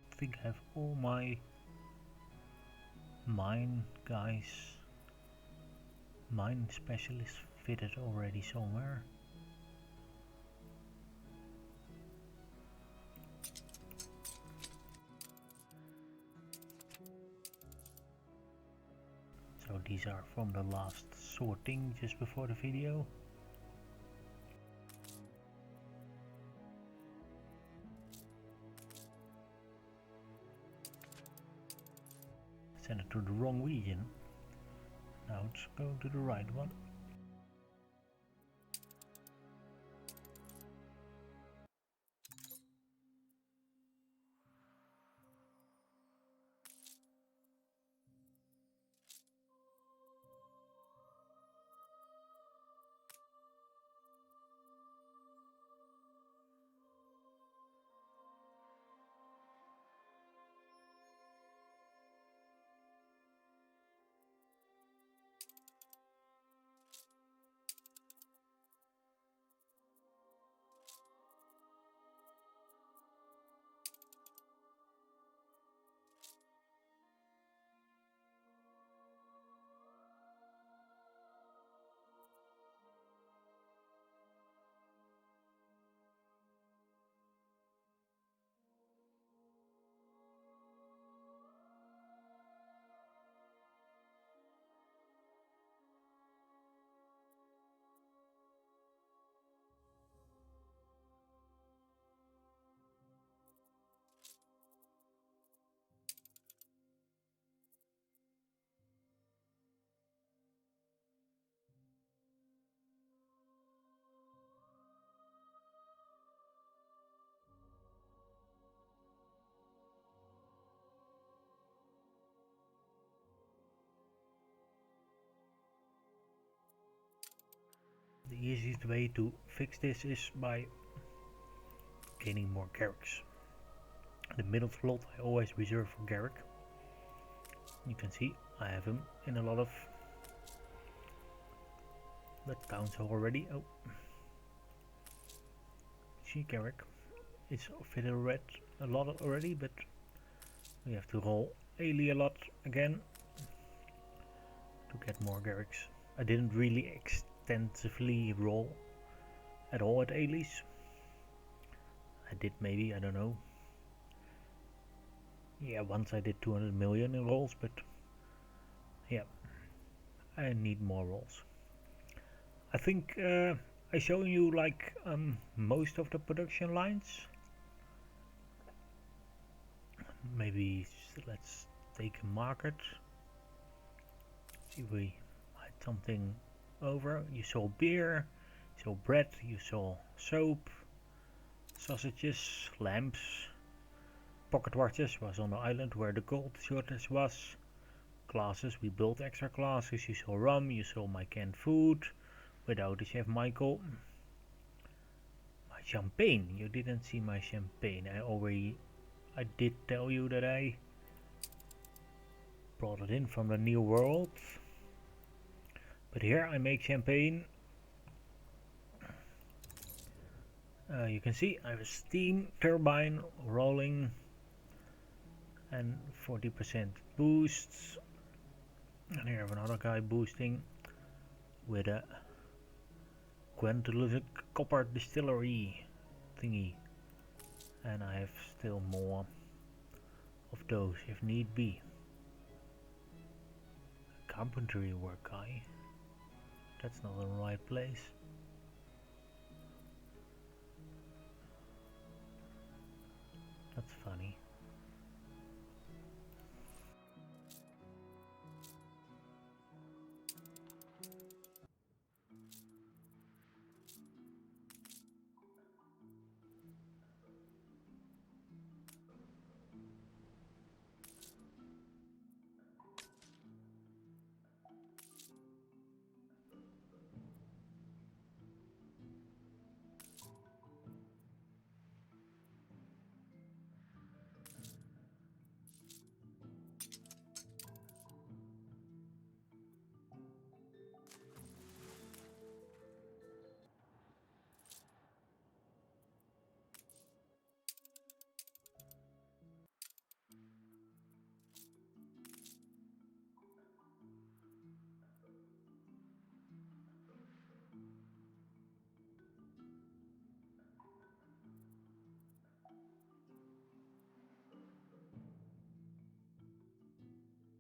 I think I have all my mine specialists fitted already somewhere. So these are from the last sorting just before the video. Send it to the wrong region. Now it's going to the right one. The easiest way to fix this is by gaining more Garricks. The middle slot I always reserve for Garrick. You can see I have him in a lot of... That counts already. Oh, see, Garrick is fitted a lot already, but we have to roll Ailey a lot again to get more Garricks. I didn't really extensively roll at all at Ailey's. I did maybe, I don't know. Yeah, once I did 200 million in rolls, but yeah, I need more rolls. I think I show you like most of the production lines. Maybe let's take a market. See if we had something over. You saw beer, you saw bread, you saw soap, sausages, lamps, pocket watches was on the island where the gold shortage was. Glasses, we built extra glasses. You saw rum, you saw my canned food without the Chef Michael. My champagne, you didn't see my champagne. I did tell you that I brought it in from the New World. But here I make champagne. You can see I have a steam turbine rolling and 40% boosts. And here I have another guy boosting with a Quantalusic copper distillery thingy. and I have still more of those if need be. Carpentry work guy. That's not the right place. That's funny.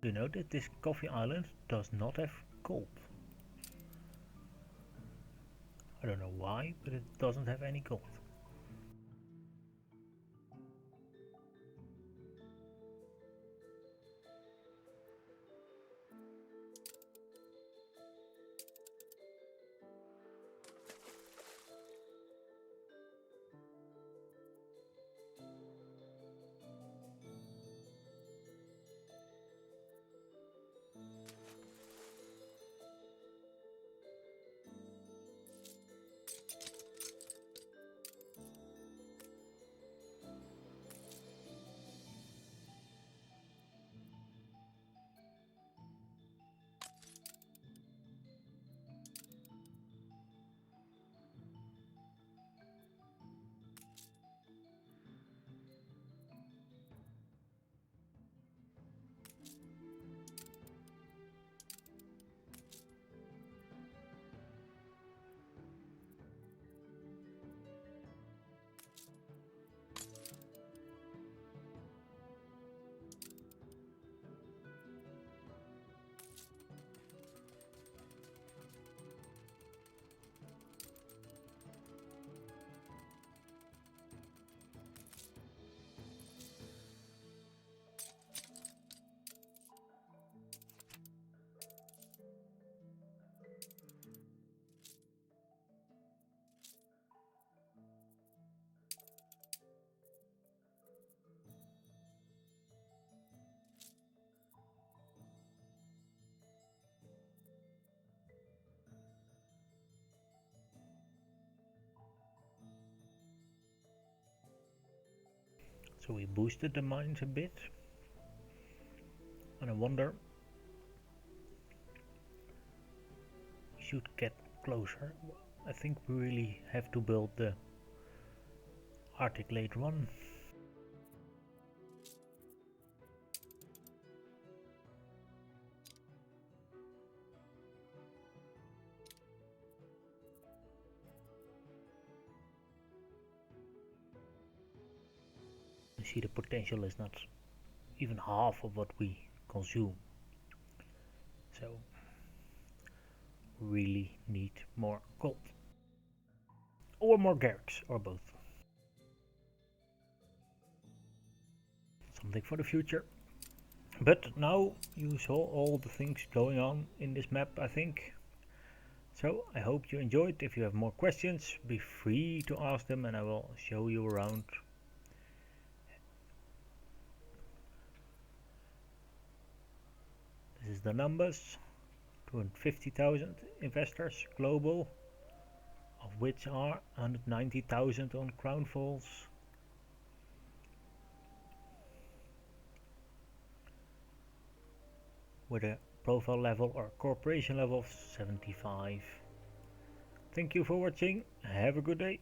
Do you know that this coffee island does not have gold? I don't know why, but it doesn't have any gold. So we boosted the mines a bit, and I wonder we should get closer. I think we really have to build the Arctic later on. You see, the potential is not even half of what we consume. So we really need more gold. Or more garrix, or both. Something for the future. But now you saw all the things going on in this map, I think. So I hope you enjoyed. If you have more questions, be free to ask them and I will show you around. This is the numbers. 250,000 investors global, of which are 190,000 on Crown Falls. With a profile level or corporation level of 75. Thank you for watching. Have a good day.